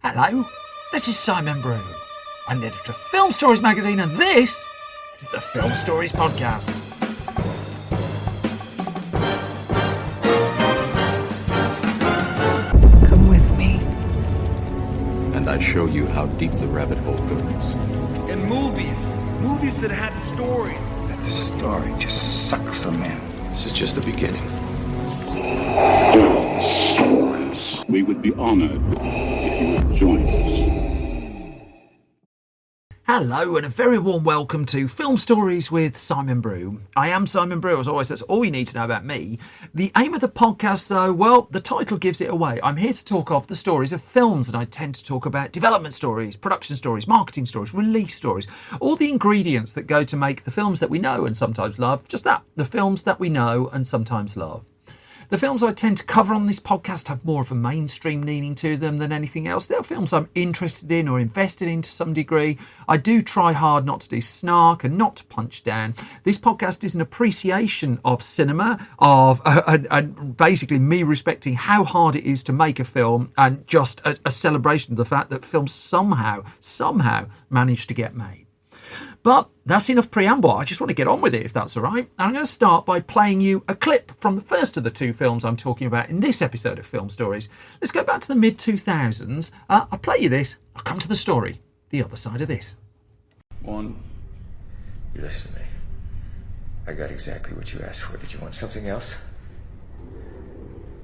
Hello, this is Simon Brew. I'm the editor of Film Stories magazine, and this is the Film Stories podcast. Come with me. And I show you how deep the rabbit hole goes. And movies that had stories. That the story just sucks them in. This is just the beginning. Stories. We would be honored if you would join us. Hello and a very warm welcome to Film Stories with Simon Brew. I am Simon Brew, as always, that's all you need to know about me. The aim of the podcast, though, well, the title gives it away. I'm here to talk of the stories of films, and I tend to talk about development stories, production stories, marketing stories, release stories, all the ingredients that go to make the films that we know and sometimes love, just that, the films that we know and sometimes love. The films I tend to cover on this podcast have more of a mainstream leaning to them than anything else. They're films I'm interested in or invested in to some degree. I do try hard not to do snark and not to punch down. This podcast is an appreciation of cinema, of and basically me respecting how hard it is to make a film, and just a celebration of the fact that films somehow manage to get made. But that's enough preamble. I just want to get on with it, if that's all right. And I'm going to start by playing you a clip from the first of the two films I'm talking about in this episode of Film Stories. Let's go back to the mid-2000s. I'll play you this. I'll come to the story the other side of this. One. You listen to me. I got exactly what you asked for. Did you want something else?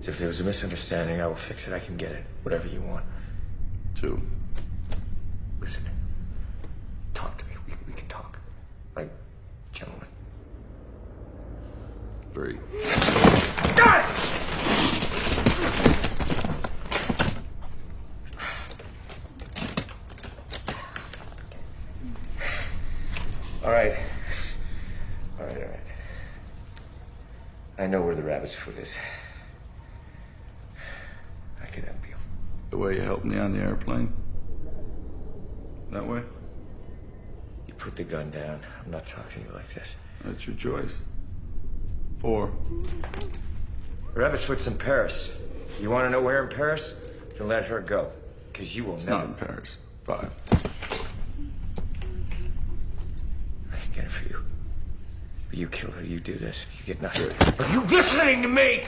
So if there was a misunderstanding, I will fix it. I can get it. Whatever you want. Two. Listen. Talk to me. We can talk. Like gentlemen. Three. God! All right. I know where the rabbit's foot is. I can help you. The way you helped me on the airplane? That way? You put the gun down. I'm not talking to you like this. That's your choice. Four. The rabbit's foot's in Paris. You want to know where in Paris? Then let her go. Because you will It's never... not in Paris. Five. I can get it for you. But you kill her, you do this, you get nothing. Are you listening to me?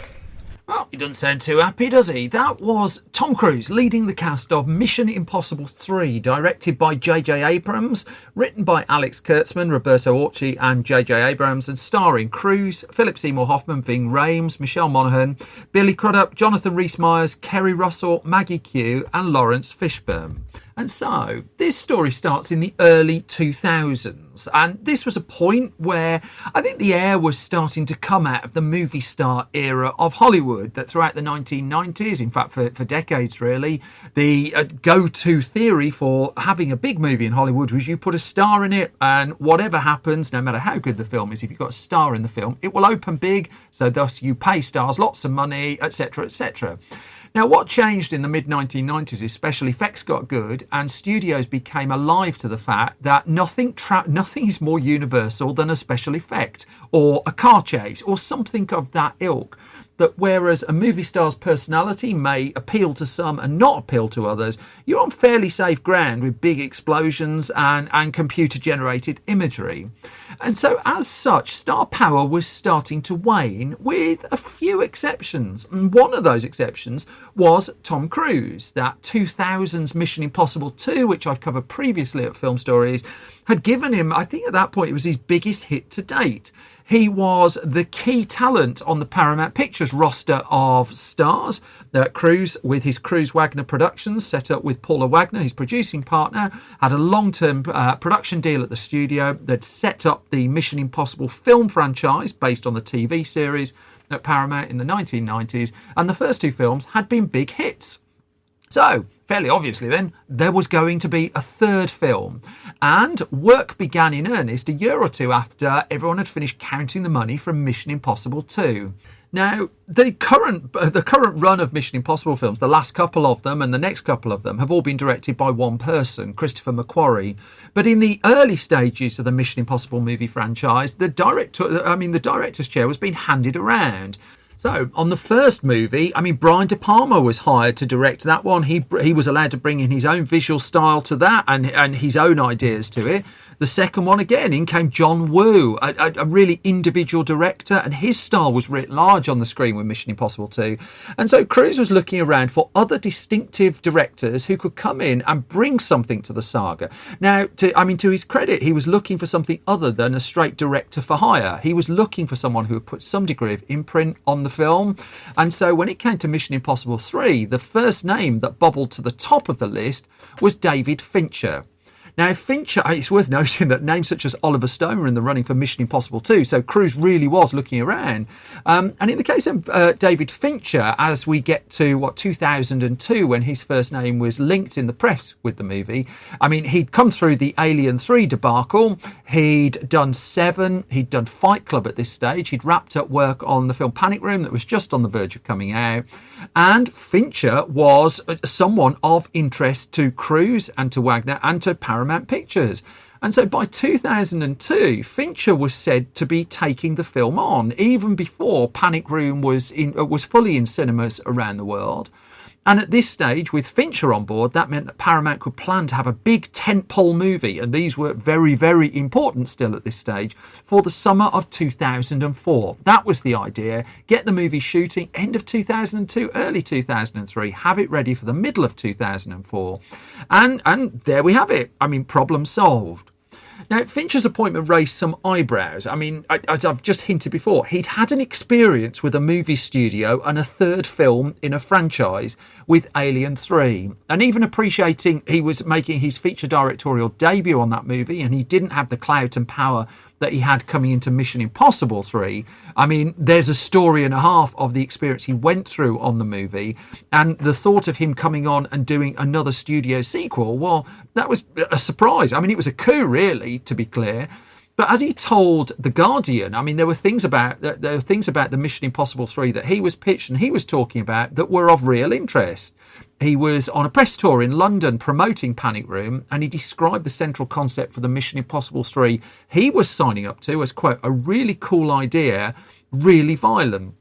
Well, he doesn't sound too happy, does he? That was Tom Cruise leading the cast of Mission Impossible 3, directed by JJ Abrams, written by Alex Kurtzman, Roberto Orci and JJ Abrams, and starring Cruise, Philip Seymour Hoffman, Ving Rhames, Michelle Monaghan, Billy Crudup, Jonathan Rhys-Meyers, Kerry Russell, Maggie Q and Lawrence Fishburne. And so, this story starts in the early 2000s, and this was a point where I think the air was starting to come out of the movie star era of Hollywood, that throughout the 1990s, in fact for decades really, the go-to theory for having a big movie in Hollywood was you put a star in it, and whatever happens, no matter how good the film is, if you've got a star in the film, it will open big, so thus you pay stars lots of money, etc., etc. Now, what changed in the mid-1990s is special effects got good and studios became alive to the fact that nothing is more universal than a special effect or a car chase or something of that ilk. That whereas a movie star's personality may appeal to some and not appeal to others, you're on fairly safe ground with big explosions and computer-generated imagery. And so as such, star power was starting to wane with a few exceptions. And one of those exceptions was Tom Cruise. That 2000s Mission Impossible 2, which I've covered previously at Film Stories, had given him, I think at that point, it was his biggest hit to date. He was the key talent on the Paramount Pictures roster of stars. Cruise, with his Cruise Wagner Productions, set up with Paula Wagner, his producing partner, had a long-term production deal at the studio. They'd set up the Mission Impossible film franchise based on the TV series at Paramount in the 1990s, and the first two films had been big hits. So, fairly obviously then, there was going to be a third film. And work began in earnest a year or two after everyone had finished counting the money from Mission Impossible 2. Now, the current run of Mission Impossible films, the last couple of them and the next couple of them, have all been directed by one person, Christopher McQuarrie. But in the early stages of the Mission Impossible movie franchise, the director's chair was being handed around. So on the first movie, I mean, Brian De Palma was hired to direct that one. He was allowed to bring in his own visual style to that and his own ideas to it. The second one, again, in came John Woo, a really individual director, and his style was writ large on the screen with Mission Impossible 2. And so Cruise was looking around for other distinctive directors who could come in and bring something to the saga. Now, to his credit, he was looking for something other than a straight director for hire. He was looking for someone who would put some degree of imprint on the film. And so when it came to Mission Impossible 3, the first name that bubbled to the top of the list was David Fincher. Now, Fincher, it's worth noting that names such as Oliver Stone were in the running for Mission Impossible 2, so Cruise really was looking around. And in the case of David Fincher, as we get to, 2002, when his first name was linked in the press with the movie, I mean, he'd come through the Alien 3 debacle, he'd done Seven, he'd done Fight Club at this stage, he'd wrapped up work on the film Panic Room that was just on the verge of coming out, and Fincher was someone of interest to Cruise and to Wagner and to Paramount Pictures. And so by 2002, Fincher was said to be taking the film on, even before Panic Room was fully in cinemas around the world. And at this stage, with Fincher on board, that meant that Paramount could plan to have a big tentpole movie, and these were very, very important still at this stage, for the summer of 2004. That was the idea. Get the movie shooting end of 2002, early 2003, have it ready for the middle of 2004. And there we have it. I mean, problem solved. Now, Fincher's appointment raised some eyebrows. I mean, as I've just hinted before, he'd had an experience with a movie studio and a third film in a franchise with Alien 3. And even appreciating he was making his feature directorial debut on that movie and he didn't have the clout and power that he had coming into Mission Impossible 3. I mean, there's a story and a half of the experience he went through on the movie, and the thought of him coming on and doing another studio sequel, well, that was a surprise. I mean, it was a coup, really, to be clear. But as he told The Guardian, I mean, there were things about the Mission Impossible 3 that he was pitched and he was talking about that were of real interest. He was on a press tour in London promoting Panic Room, and he described the central concept for the Mission Impossible 3 he was signing up to as, quote, a really cool idea, really violent.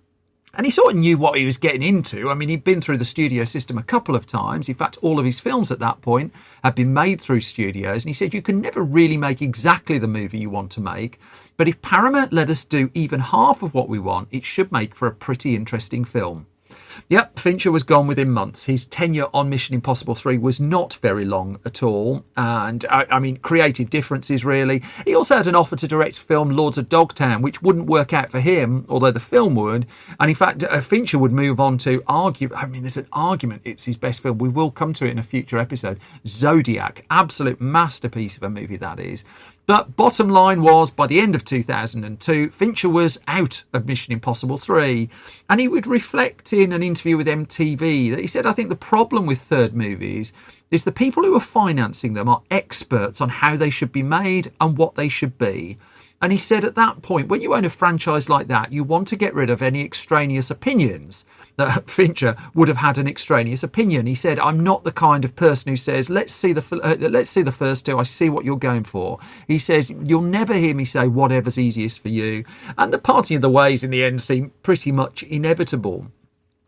And he sort of knew what he was getting into. I mean, he'd been through the studio system a couple of times. In fact, all of his films at that point had been made through studios. And he said, you can never really make exactly the movie you want to make. But if Paramount let us do even half of what we want, it should make for a pretty interesting film. Yep, Fincher was gone within months. His tenure on Mission Impossible 3 was not very long at all. And, I mean, creative differences, really. He also had an offer to direct film Lords of Dogtown, which wouldn't work out for him, although the film would. And, in fact, Fincher would move on to argue. I mean, there's an argument it's his best film. We will come to it in a future episode. Zodiac, absolute masterpiece of a movie that is. But bottom line was, by the end of 2002, Fincher was out of Mission Impossible 3. And he would reflect in an interview with MTV that he said, I think the problem with third movies is the people who are financing them are experts on how they should be made and what they should be. And he said at that point, when you own a franchise like that, you want to get rid of any extraneous opinions. That Fincher would have had an extraneous opinion. He said, I'm not the kind of person who says, let's see the first two, I see what you're going for. He says, you'll never hear me say whatever's easiest for you. And the parting of the ways in the end seemed pretty much inevitable.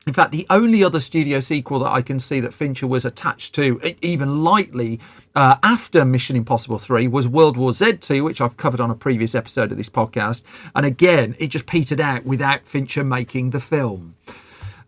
In fact, the only other studio sequel that I can see that Fincher was attached to, even lightly, after Mission Impossible 3 was World War Z 2, which I've covered on a previous episode of this podcast. And again, it just petered out without Fincher making the film.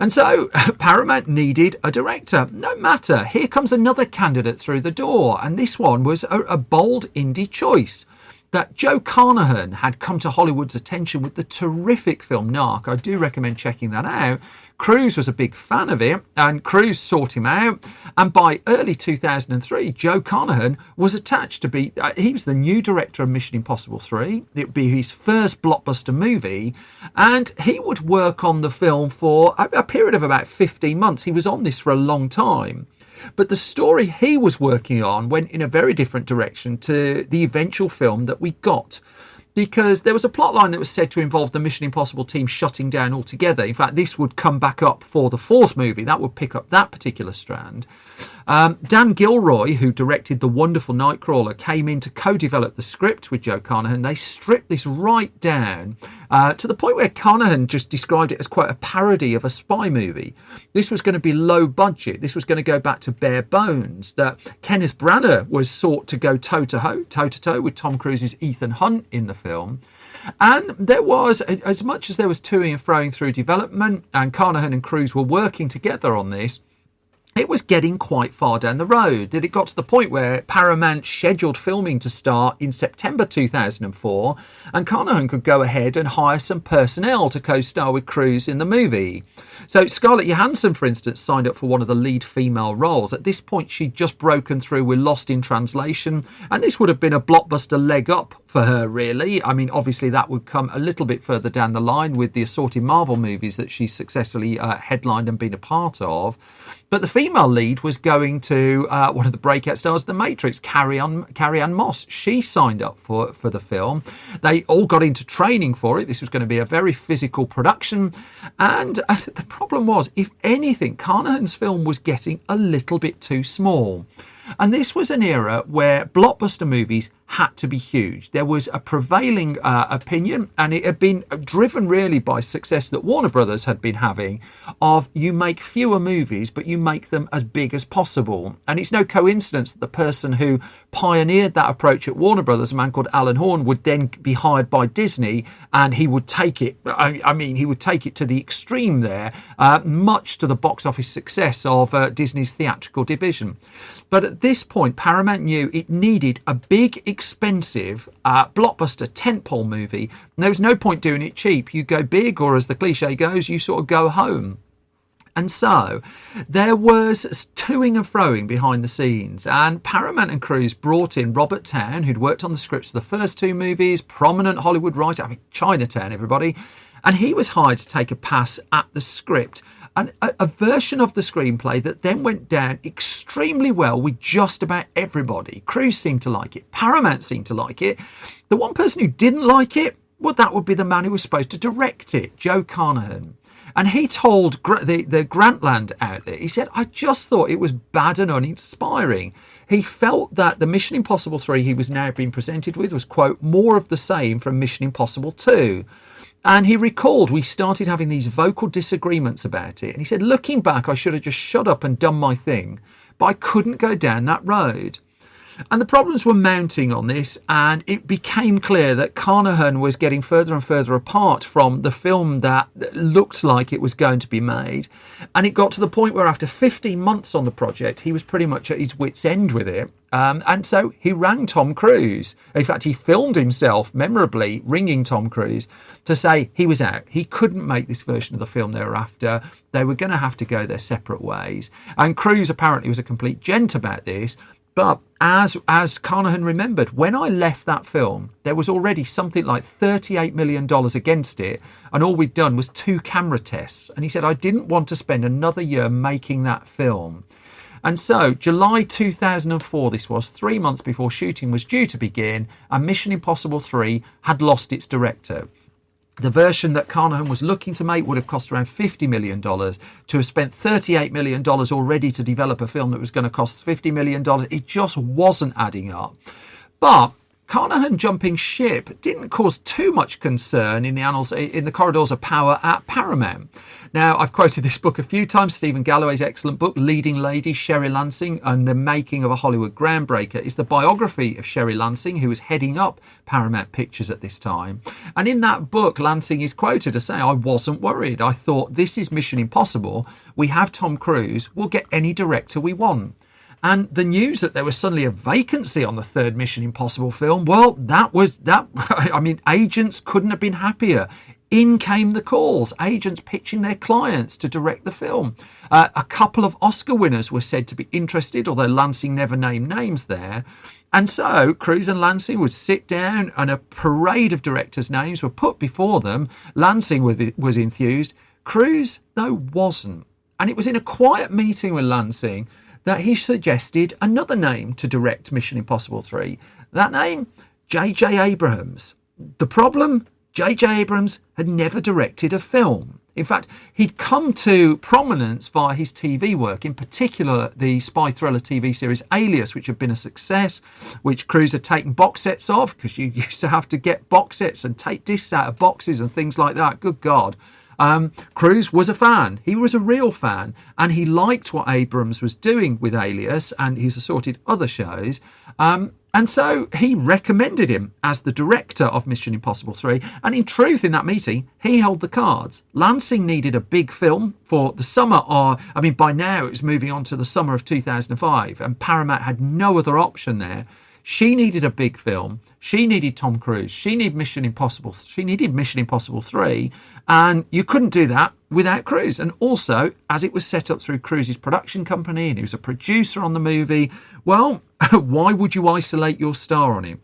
And so Paramount needed a director. No matter, here comes another candidate through the door. And this one was a bold indie choice. That Joe Carnahan had come to Hollywood's attention with the terrific film Narc. I do recommend checking that out. Cruise was a big fan of it, and Cruise sought him out. And by early 2003, Joe Carnahan was attached to be... he was the new director of Mission Impossible 3. It would be his first blockbuster movie. And he would work on the film for a period of about 15 months. He was on this for a long time. But the story he was working on went in a very different direction to the eventual film that we got. Because there was a plotline that was said to involve the Mission Impossible team shutting down altogether. In fact, this would come back up for the fourth movie. That would pick up that particular strand. Dan Gilroy, who directed The Wonderful Nightcrawler, came in to co-develop the script with Joe Carnahan. They stripped this right down to the point where Carnahan just described it as quite a parody of a spy movie. This was going to be low budget. This was going to go back to bare bones. That Kenneth Branagh was sought to go toe-to-toe with Tom Cruise's Ethan Hunt in the film. And there was, as much as there was toing and froing through development, and Carnahan and Cruise were working together on this, it was getting quite far down the road. That it got to the point where Paramount scheduled filming to start in September 2004, and Carnahan could go ahead and hire some personnel to co-star with Cruise in the movie. So Scarlett Johansson, for instance, signed up for one of the lead female roles. At this point, she'd just broken through with Lost in Translation, and this would have been a blockbuster leg up for her, really. I mean, obviously that would come a little bit further down the line with the assorted Marvel movies that she's successfully headlined and been a part of. But the female lead was going to one of the breakout stars of The Matrix, Carrie-Anne Moss. She signed up for the film. They all got into training for it. This was going to be a very physical production. And the problem was, if anything, Carnahan's film was getting a little bit too small. And this was an era where blockbuster movies had to be huge. There was a prevailing opinion, and it had been driven really by success that Warner Brothers had been having, of you make fewer movies, but you make them as big as possible. And it's no coincidence that the person who pioneered that approach at Warner Brothers, a man called Alan Horn, would then be hired by Disney, and he would take it, he would take it to the extreme there, much to the box office success of Disney's theatrical division. But at this point, Paramount knew it needed a big, expensive blockbuster tentpole movie. And there was no point doing it cheap. You go big, or as the cliche goes, you sort of go home. And so there was toing and froing behind the scenes, and Paramount and Cruise brought in Robert Towne, who'd worked on the scripts of the first two movies, prominent Hollywood writer, Chinatown, everybody, and he was hired to take a pass at the script. And a version of the screenplay that then went down extremely well with just about everybody. Cruise seemed to like it. Paramount seemed to like it. The one person who didn't like it, well, that would be the man who was supposed to direct it, Joe Carnahan. And he told the Grantland outlet, he said, I just thought it was bad and uninspiring. He felt that the Mission Impossible 3 he was now being presented with was, quote, more of the same from Mission Impossible 2. And he recalled we started having these vocal disagreements about it. And he said, looking back, I should have just shut up and done my thing. But I couldn't go down that road. And the problems were mounting on this, and it became clear that Carnahan was getting further and further apart from the film that looked like it was going to be made. And it got to the point where after 15 months on the project, he was pretty much at his wit's end with it. And so he rang Tom Cruise. In fact, he filmed himself memorably ringing Tom Cruise to say he was out. He couldn't make this version of the film they were after. They were going to have to go their separate ways. And Cruise apparently was a complete gent about this. But as Carnahan remembered, when I left that film, there was already something like $38 million against it, and all we'd done was 2 camera tests. And he said, I didn't want to spend another year making that film. And so July 2004, this was 3 months before shooting was due to begin, and Mission Impossible 3 had lost its director. The version that Carnahan was looking to make would have cost around $50 million. To have spent $38 million already to develop a film that was going to cost $50 million, it just wasn't adding up. But Carnahan jumping ship didn't cause too much concern in the corridors of power at Paramount. Now, I've quoted this book a few times, Stephen Galloway's excellent book, Leading Lady, Sherry Lansing and the Making of a Hollywood Groundbreaker. It's the biography of Sherry Lansing, who was heading up Paramount Pictures at this time. And in that book, Lansing is quoted as saying, I wasn't worried. I thought, this is Mission Impossible. We have Tom Cruise. We'll get any director we want. And the news that there was suddenly a vacancy on the third Mission Impossible film, well, agents couldn't have been happier. In came the calls, agents pitching their clients to direct the film. A couple of Oscar winners were said to be interested, although Lansing never named names there. And so Cruise and Lansing would sit down, and a parade of directors' names were put before them. Lansing was enthused. Cruise, though, wasn't. And it was in a quiet meeting with Lansing that he suggested another name to direct Mission Impossible 3. That name, JJ Abrams. The problem? JJ Abrams had never directed a film. In fact, he'd come to prominence via his TV work, in particular the spy thriller TV series Alias, which had been a success, which Cruise had taken box sets of, because you used to have to get box sets and take discs out of boxes and things like that. Good God. Cruise was a fan. He was a real fan, and he liked what Abrams was doing with Alias and his assorted other shows. And so he recommended him as the director of Mission Impossible 3. And in truth, in that meeting, he held the cards. Lansing needed a big film for the summer by now it was moving on to the summer of 2005, and Paramount had no other option there. She needed a big film. She needed Tom Cruise. She needed Mission Impossible 3. And you couldn't do that without Cruise. And also, as it was set up through Cruise's production company and he was a producer on the movie, well, why would you isolate your star on him?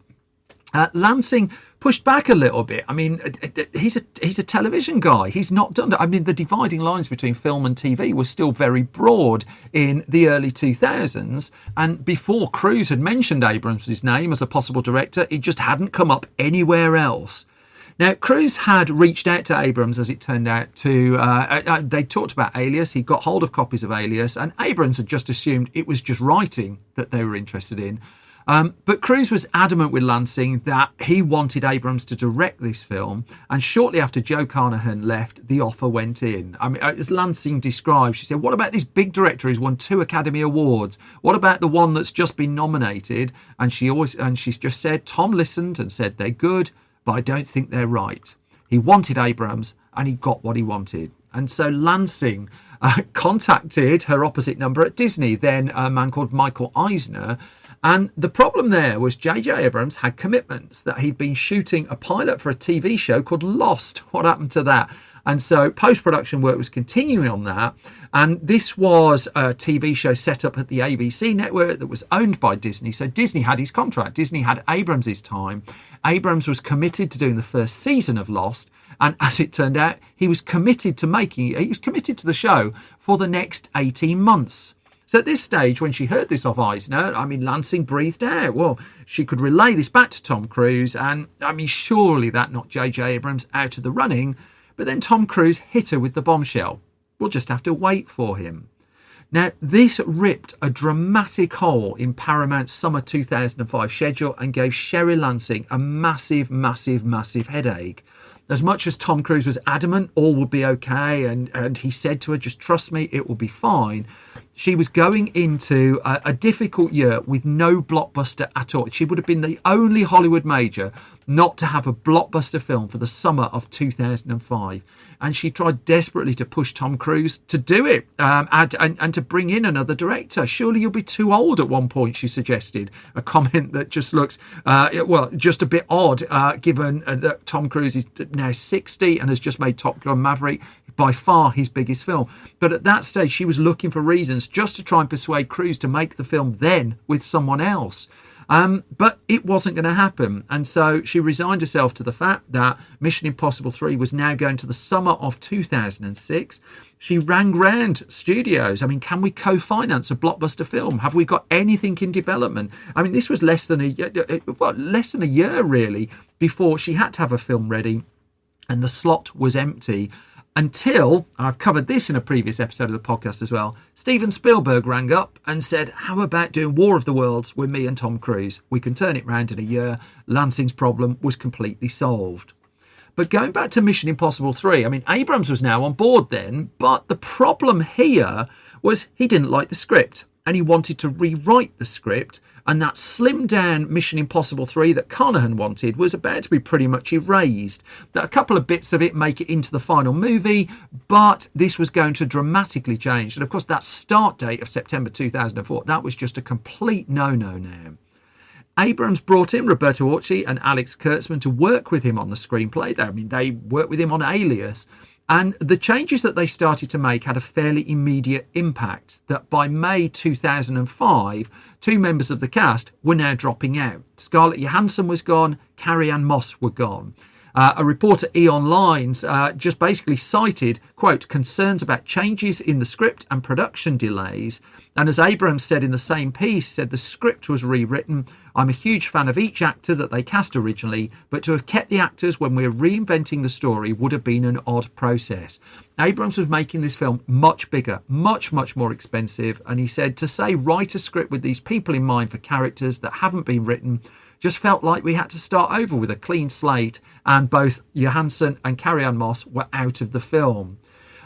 Lansing pushed back a little bit. I mean, he's a television guy. He's not done that. I mean, the dividing lines between film and TV were still very broad in the early 2000s. And before Cruise had mentioned Abrams' name as a possible director, it just hadn't come up anywhere else. Now, Cruise had reached out to Abrams, as it turned out, they talked about Alias. He got hold of copies of Alias, and Abrams had just assumed it was just writing that they were interested in. But Cruise was adamant with Lansing that he wanted Abrams to direct this film. And shortly after Joe Carnahan left, the offer went in. I mean, as Lansing described, she said, what about this big director who's won 2 Academy Awards? What about the one that's just been nominated? And she's just said, Tom listened and said, they're good, but I don't think they're right. He wanted Abrams and he got what he wanted. And so Lansing contacted her opposite number at Disney, then a man called Michael Eisner. And the problem there was JJ Abrams had commitments that he'd been shooting a pilot for a TV show called Lost. What happened to that? And so post-production work was continuing on that. And this was a TV show set up at the ABC network that was owned by Disney. So Disney had his contract. Disney had Abrams' time. Abrams was committed to doing the first season of Lost. And as it turned out, he was committed to the show for the next 18 months. So at this stage, when she heard this off Eisner, I mean, Lansing breathed out. Well, she could relay this back to Tom Cruise. And I mean, surely that knocked JJ Abrams out of the running. But then Tom Cruise hit her with the bombshell. We'll just have to wait for him. Now, this ripped a dramatic hole in Paramount's summer 2005 schedule and gave Sherry Lansing a massive, massive, massive headache. As much as Tom Cruise was adamant all would be okay, and he said to her, just trust me, it will be fine, she was going into a difficult year with no blockbuster at all. She would have been the only Hollywood major not to have a blockbuster film for the summer of 2005. And she tried desperately to push Tom Cruise to do it and to bring in another director. Surely you'll be too old at one point, she suggested. A comment that just looks, just a bit odd, given that Tom Cruise is now 60 and has just made Top Gun Maverick by far his biggest film. But at that stage, she was looking for reasons just to try and persuade Cruise to make the film then with someone else. But it wasn't going to happen. And so she resigned herself to the fact that Mission Impossible 3 was now going to the summer of 2006. She rang round studios. I mean, can we co-finance a blockbuster film? Have we got anything in development? I mean, this was less than a year really before she had to have a film ready, and the slot was empty. Until, I've covered this in a previous episode of the podcast as well, Steven Spielberg rang up and said, how about doing War of the Worlds with me and Tom Cruise? We can turn it round in a year. Lansing's problem was completely solved. But going back to Mission Impossible 3, I mean, Abrams was now on board then, but the problem here was he didn't like the script and he wanted to rewrite the script. And that slimmed down Mission Impossible 3 that Carnahan wanted was about to be pretty much erased. A couple of bits of it make it into the final movie, but this was going to dramatically change. And of course, that start date of September 2004, that was just a complete no-no now. Abrams brought in Roberto Orci and Alex Kurtzman to work with him on the screenplay. They worked with him on Alias. And the changes that they started to make had a fairly immediate impact, that by May 2005, 2 members of the cast were now dropping out. Scarlett Johansson was gone, Carrie-Anne Moss were gone. A report at E! Online's just basically cited, quote, concerns about changes in the script and production delays. And as Abrams said in the same piece, said the script was rewritten. I'm a huge fan of each actor that they cast originally, but to have kept the actors when we're reinventing the story would have been an odd process. Abrams was making this film much bigger, much more expensive. And he said to say write a script with these people in mind for characters that haven't been written just felt like we had to start over with a clean slate, and both Johansson and Carrie-Anne Moss were out of the film.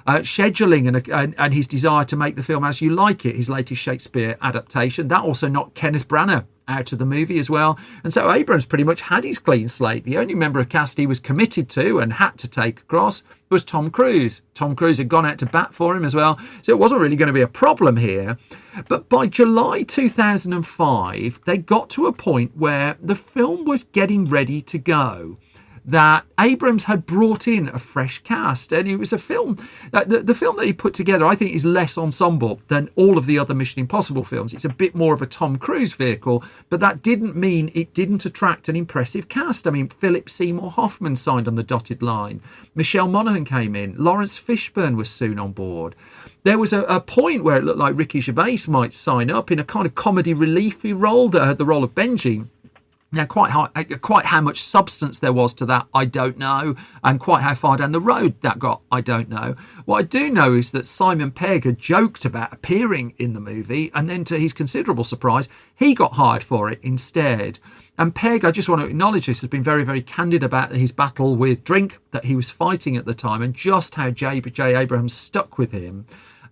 Scheduling and his desire to make the film As You Like It, his latest Shakespeare adaptation, that also knocked Kenneth Branagh out of the movie as well. And so Abrams pretty much had his clean slate. The only member of cast he was committed to and had to take across was Tom Cruise. Tom Cruise had gone out to bat for him as well, so it wasn't really going to be a problem here. But by July 2005, they got to a point where the film was getting ready to go, that Abrams had brought in a fresh cast, and it was a film, the film that he put together, I think, is less ensemble than all of the other Mission Impossible films. It's a bit more of a Tom Cruise vehicle, but that didn't mean it didn't attract an impressive cast. I mean, Philip Seymour Hoffman signed on the dotted line, Michelle Monaghan came in, Lawrence Fishburne was soon on board. There was a point where it looked like Ricky Gervais might sign up in a kind of comedy reliefy role that had the role of Benji. Now, quite how much substance there was to that, I don't know. And quite how far down the road that got, I don't know. What I do know is that Simon Pegg had joked about appearing in the movie, and then to his considerable surprise, he got hired for it instead. And Pegg, I just want to acknowledge this, has been very, very candid about his battle with drink that he was fighting at the time, and just how JJ Abrams stuck with him.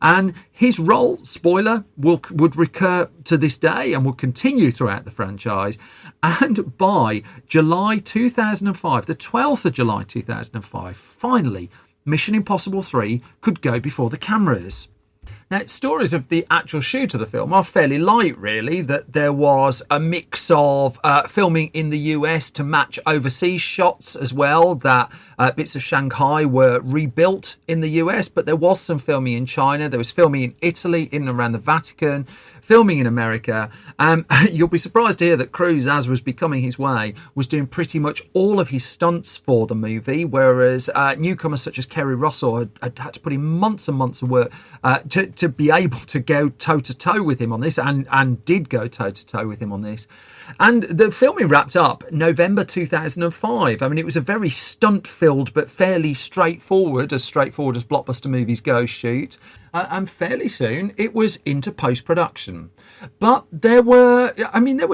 And his role, spoiler, would recur to this day and will continue throughout the franchise. And by July 2005, the 12th of July 2005, finally, Mission Impossible 3 could go before the cameras. Now, stories of the actual shoot of the film are fairly light, really, that there was a mix of filming in the US to match overseas shots as well, that bits of Shanghai were rebuilt in the US, but there was some filming in China, there was filming in Italy, in and around the Vatican, filming in America. You'll be surprised to hear that Cruise, as was becoming his way, was doing pretty much all of his stunts for the movie, whereas newcomers such as Kerry Russell had to put in months and months of work to be able to go toe-to-toe with him on this, and did go toe-to-toe with him on this. And the filming wrapped up November 2005. I mean, it was a very stunt-filled but fairly straightforward as blockbuster movies go, shoot. And fairly soon it was into post-production. But there were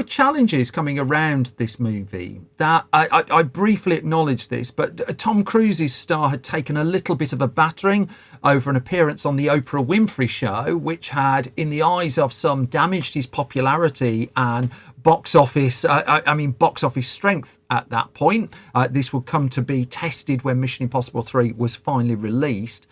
challenges coming around this movie that I briefly acknowledged this, but Tom Cruise's star had taken a little bit of a battering over an appearance on the Oprah Winfrey Show, which had, in the eyes of some, damaged his popularity and box office strength at that point. This would come to be tested when Mission Impossible 3 was finally released.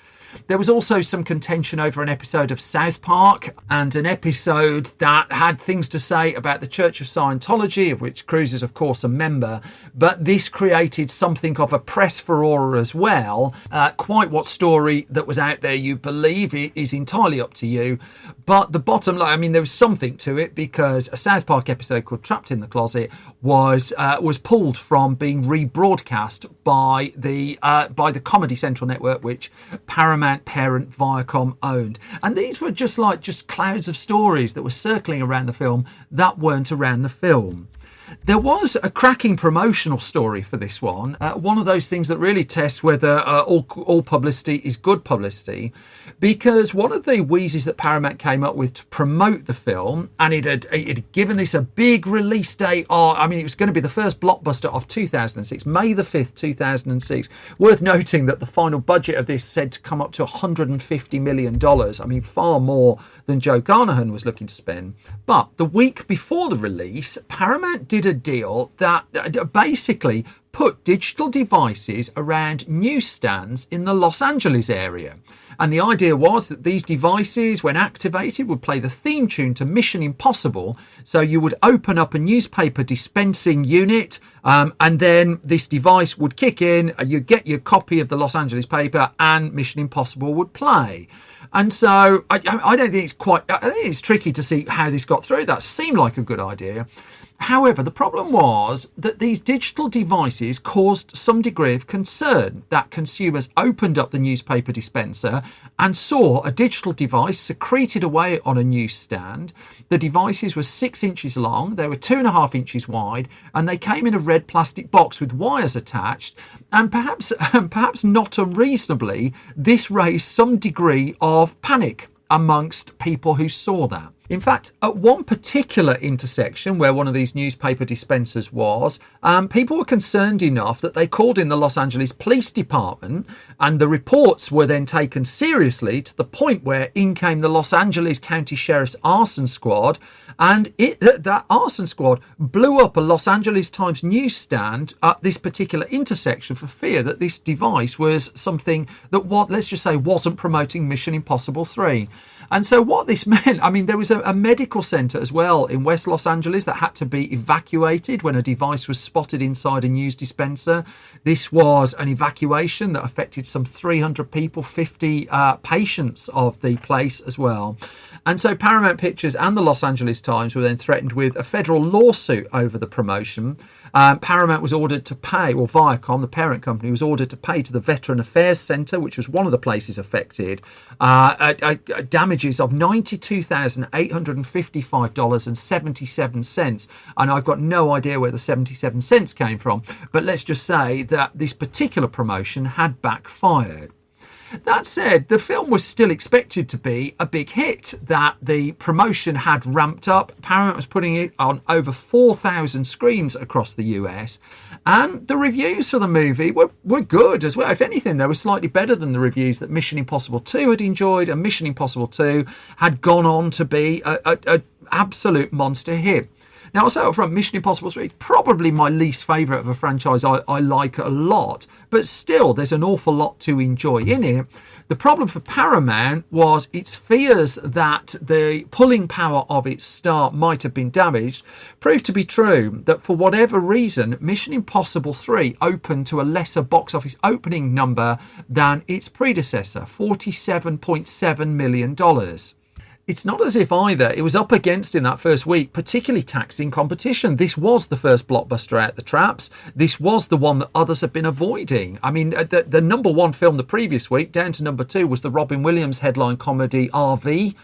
There was also some contention over an episode of South Park, and an episode that had things to say about the Church of Scientology, of which Cruise is, of course, a member. But this created something of a press furore as well. Quite what story that was out there you believe is entirely up to you. But the bottom line, I mean, there was something to it, because a South Park episode called Trapped in the Closet was pulled from being rebroadcast by the Comedy Central network, which Paramount parent Viacom owned. And these were just clouds of stories that were circling around the film that weren't around the film. There was a cracking promotional story for this one. One of those things that really tests whether all publicity is good publicity, because one of the wheezes that Paramount came up with to promote the film, and it had given this a big release date. It was going to be the first blockbuster of 2006, May the 5th, 2006. Worth noting that the final budget of this said to come up to $150 million. I mean, far more than Joe Carnahan was looking to spend. But the week before the release, Paramount did a deal that basically put digital devices around newsstands in the Los Angeles area. And the idea was that these devices, when activated, would play the theme tune to Mission Impossible. So you would open up a newspaper dispensing unit, and then this device would kick in, you get your copy of the Los Angeles paper, and Mission Impossible would play. And so I don't think it's tricky to see how this got through. That seemed like a good idea. However, the problem was that these digital devices caused some degree of concern that consumers opened up the newspaper dispenser and saw a digital device secreted away on a newsstand. The devices were 6 inches long, they were 2.5 inches wide, and they came in a red plastic box with wires attached. And perhaps not unreasonably, this raised some degree of panic amongst people who saw that. In fact, at one particular intersection where one of these newspaper dispensers was, people were concerned enough that they called in the Los Angeles Police Department, and the reports were then taken seriously to the point where in came the Los Angeles County Sheriff's Arson Squad, and that arson squad blew up a Los Angeles Times newsstand at this particular intersection for fear that this device was something that, let's just say, wasn't promoting Mission Impossible 3. And so what this meant, I mean, there was a medical centre as well in West Los Angeles that had to be evacuated when a device was spotted inside a news dispenser. This was an evacuation that affected some 300 people, 50 patients of the place as well. And so Paramount Pictures and the Los Angeles Times were then threatened with a federal lawsuit over the promotion. Paramount was ordered to pay, or Viacom, the parent company, was ordered to pay to the Veteran Affairs Centre, which was one of the places affected, damages of $92,855.77. And I've got no idea where the 77 cents came from, but let's just say that this particular promotion had backfired. That said, the film was still expected to be a big hit, that the promotion had ramped up. Paramount was putting it on over 4,000 screens across the US, and the reviews for the movie were good as well. If anything, they were slightly better than the reviews that Mission Impossible 2 had enjoyed, and Mission Impossible 2 had gone on to be an absolute monster hit. Now, I'll say up front, Mission Impossible 3 is probably my least favourite of a franchise I like a lot, but still, there's an awful lot to enjoy in it. The problem for Paramount was its fears that the pulling power of its star might have been damaged proved to be true, that for whatever reason, Mission Impossible 3 opened to a lesser box office opening number than its predecessor, $47.7 million. It's not as if either it was up against in that first week particularly taxing competition. This was the first blockbuster out the traps. This was the one that others have been avoiding. I mean, the number one film the previous week, down to number 2, was the Robin Williams headline comedy RV,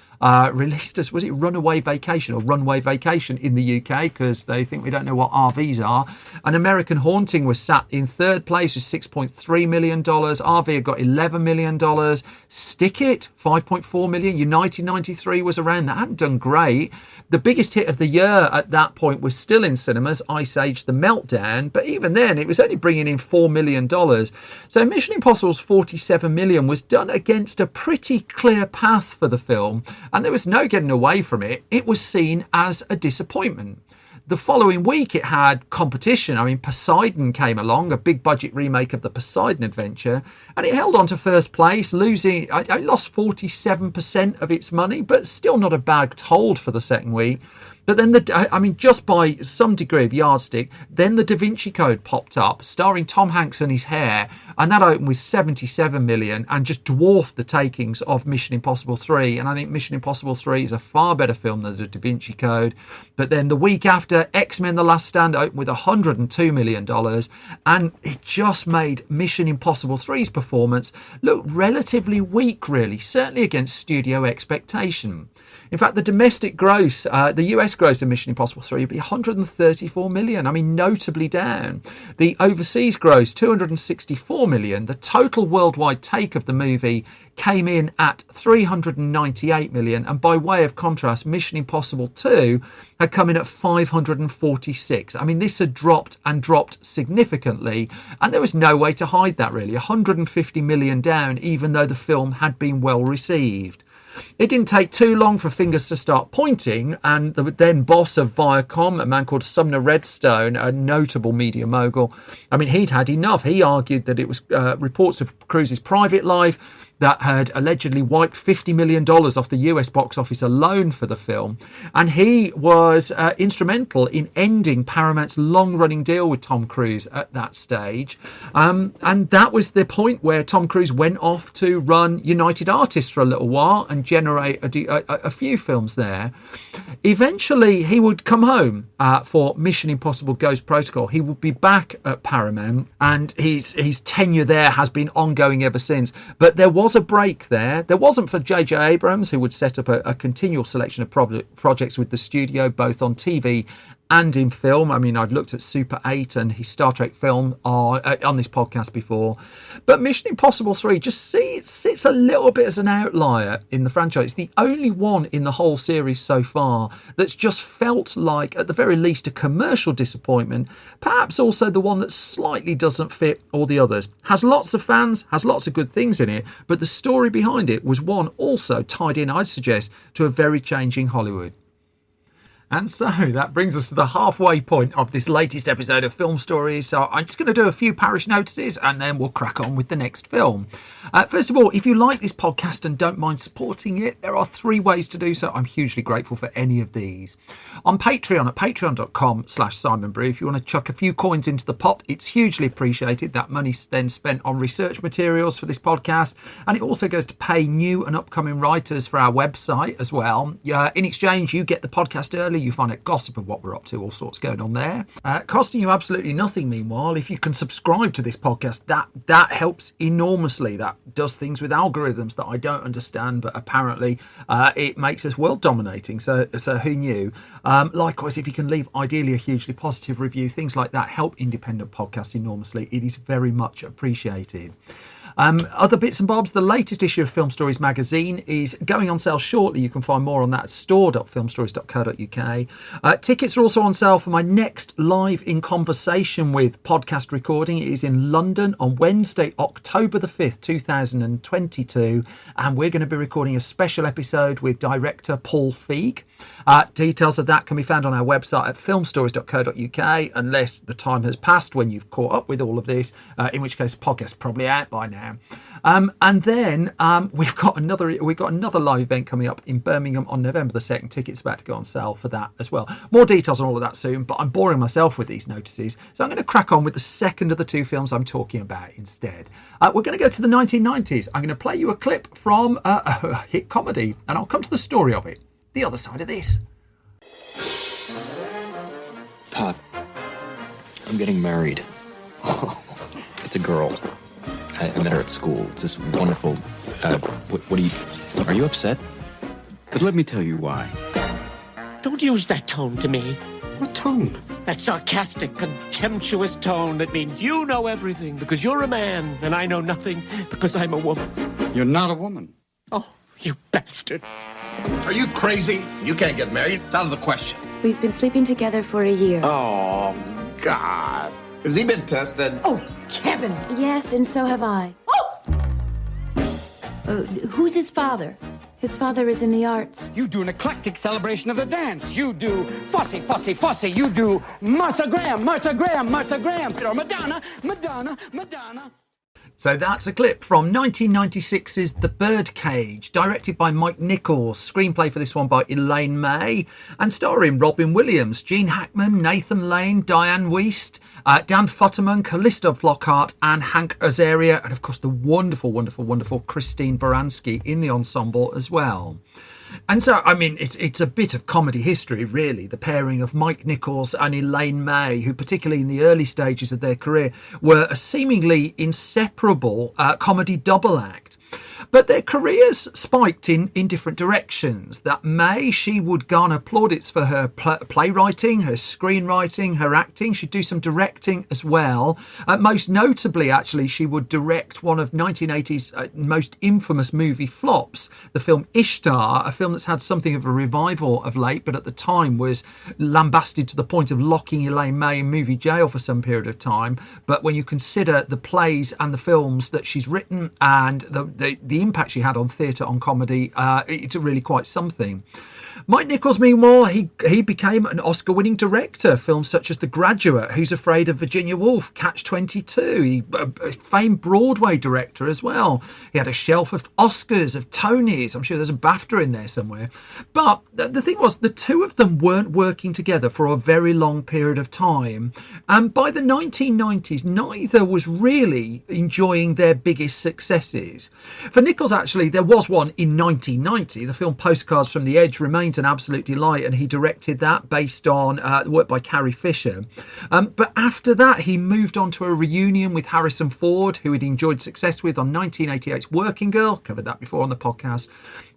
released as, was it Runaway Vacation or Runway Vacation in the UK, because they think we don't know what RVs are. An American Haunting was sat in third place with $6.3 million. RV had got $11 million. Stick It, $5.4 million. United 93 was around. That hadn't done great. The biggest hit of the year at that point was still in cinemas, Ice Age The Meltdown, but even then it was only bringing in $4 million. So Mission Impossible's $47 million was done against a pretty clear path for the film, and there was no getting away from it. It was seen as a disappointment. The following week it had competition. I mean, Poseidon came along, a big budget remake of the Poseidon adventure, and it held on to first place, losing, I lost 47% of its money, but still not a bad hold for the second week. But then, just by some degree of yardstick, then the Da Vinci Code popped up, starring Tom Hanks and his hair, and that opened with $77 million and just dwarfed the takings of Mission Impossible 3. And I think Mission Impossible 3 is a far better film than the Da Vinci Code. But then the week after, X-Men The Last Stand opened with $102 million, and it just made Mission Impossible 3's performance look relatively weak, really, certainly against studio expectation. In fact, the domestic gross, the US gross of Mission Impossible 3 would be $134 million. I mean, notably down. The overseas gross, $264 million. The total worldwide take of the movie came in at $398 million. And by way of contrast, Mission Impossible 2 had come in at $546. I mean, this had dropped and dropped significantly. And there was no way to hide that, really. $150 million down, even though the film had been well received. It didn't take too long for fingers to start pointing, and the then boss of Viacom, a man called Sumner Redstone, a notable media mogul, I mean, he'd had enough. He argued that it was reports of Cruise's private life that had allegedly wiped $50 million off the US box office alone for the film. And he was instrumental in ending Paramount's long-running deal with Tom Cruise at that stage. And that was the point where Tom Cruise went off to run United Artists for a little while and generate a few films there. Eventually, he would come home for Mission Impossible Ghost Protocol. He would be back at Paramount, and his tenure there has been ongoing ever since. But there was a break there. There wasn't for JJ Abrams, who would set up a continual selection of projects with the studio, both on TV and in film. I mean, I've looked at Super 8 and his Star Trek film on this podcast before. But Mission Impossible 3 just sits a little bit as an outlier in the franchise. It's the only one in the whole series so far that's just felt like, at the very least, a commercial disappointment. Perhaps also the one that slightly doesn't fit all the others. Has lots of fans, has lots of good things in it, but the story behind it was one also tied in, I'd suggest, to a very changing Hollywood. And so that brings us to the halfway point of this latest episode of Film Stories. So I'm just going to do a few parish notices and then we'll crack on with the next film. First of all, if you like this podcast and don't mind supporting it, there are 3 ways to do so. I'm hugely grateful for any of these. On Patreon at patreon.com/Simon Brew, if you want to chuck a few coins into the pot, it's hugely appreciated. That money's then spent on research materials for this podcast. And it also goes to pay new and upcoming writers for our website as well. In exchange, you get the podcast early. You find out gossip of what we're up to, all sorts going on there. Costing you absolutely nothing, meanwhile. If you can subscribe to this podcast, that helps enormously. That does things with algorithms that I don't understand, but apparently it makes us world dominating. So who knew? Likewise, if you can leave ideally a hugely positive review, things like that help independent podcasts enormously. It is very much appreciated. Other bits and bobs, the latest issue of Film Stories magazine is going on sale shortly. You can find more on that at store.filmstories.co.uk. Tickets are also on sale for my next Live in Conversation with podcast recording. It is in London on Wednesday, October the 5th, 2022. And we're going to be recording a special episode with director Paul Feig. Details of that can be found on our website at filmstories.co.uk, unless the time has passed when you've caught up with all of this, in which case the podcast's probably out by now. And then we've got another live event coming up in Birmingham on November the 2nd. Tickets about to go on sale for that as well. More details on all of that soon, but I'm boring myself with these notices, so I'm going to crack on with the second of the 2 films I'm talking about instead. We're going to go to the 1990s. I'm going to play you a clip from a hit comedy, and I'll come to the story of it the other side of this. Pop, I'm getting married. It's a girl. I met her at school. It's this wonderful... Are you upset? But let me tell you why. Don't use that tone to me. What tone? That sarcastic, contemptuous tone that means you know everything because you're a man and I know nothing because I'm a woman. You're not a woman. Oh, you bastard. Are you crazy? You can't get married. It's out of the question. We've been sleeping together for a year. Oh, God. Has he been tested? Oh, Kevin. Yes, and so have I. Who's his father? His father is in the arts. You do an eclectic celebration of the dance. You do fussy, fussy, fussy. You do Martha Graham, Martha Graham, Martha Graham. Or Madonna, Madonna, Madonna. So that's a clip from 1996's The Birdcage, directed by Mike Nichols, screenplay for this one by Elaine May, and starring Robin Williams, Gene Hackman, Nathan Lane, Diane Wiest, Dan Futterman, Callisto Flockhart, and Hank Azaria, and of course the wonderful, wonderful, wonderful Christine Baranski in the ensemble as well. And so, I mean, it's a bit of comedy history, really, the pairing of Mike Nichols and Elaine May, who particularly in the early stages of their career were a seemingly inseparable comedy double act. But their careers spiked in different directions. That May, she would garner plaudits for her playwriting, her screenwriting, her acting. She'd do some directing as well. Most notably, actually, she would direct one of 1980's most infamous movie flops, the film Ishtar, a film that's had something of a revival of late, but at the time was lambasted to the point of locking Elaine May in movie jail for some period of time. But when you consider the plays and the films that she's written and the impact she had on theatre, on comedy, it's really quite something. Mike Nichols, meanwhile, he became an Oscar-winning director. Films such as The Graduate, Who's Afraid of Virginia Woolf, Catch-22. He a famed Broadway director as well. He had a shelf of Oscars, of Tonys. I'm sure there's a BAFTA in there somewhere. But the thing was, the two of them weren't working together for a very long period of time. And by the 1990s, neither was really enjoying their biggest successes. For Nichols, actually, there was one in 1990. The film Postcards from the Edge remains an absolute delight, and he directed that based on work by Carrie Fisher. But after that, he moved on to a reunion with Harrison Ford, who he'd enjoyed success with on 1988's Working Girl. Covered that before on the podcast.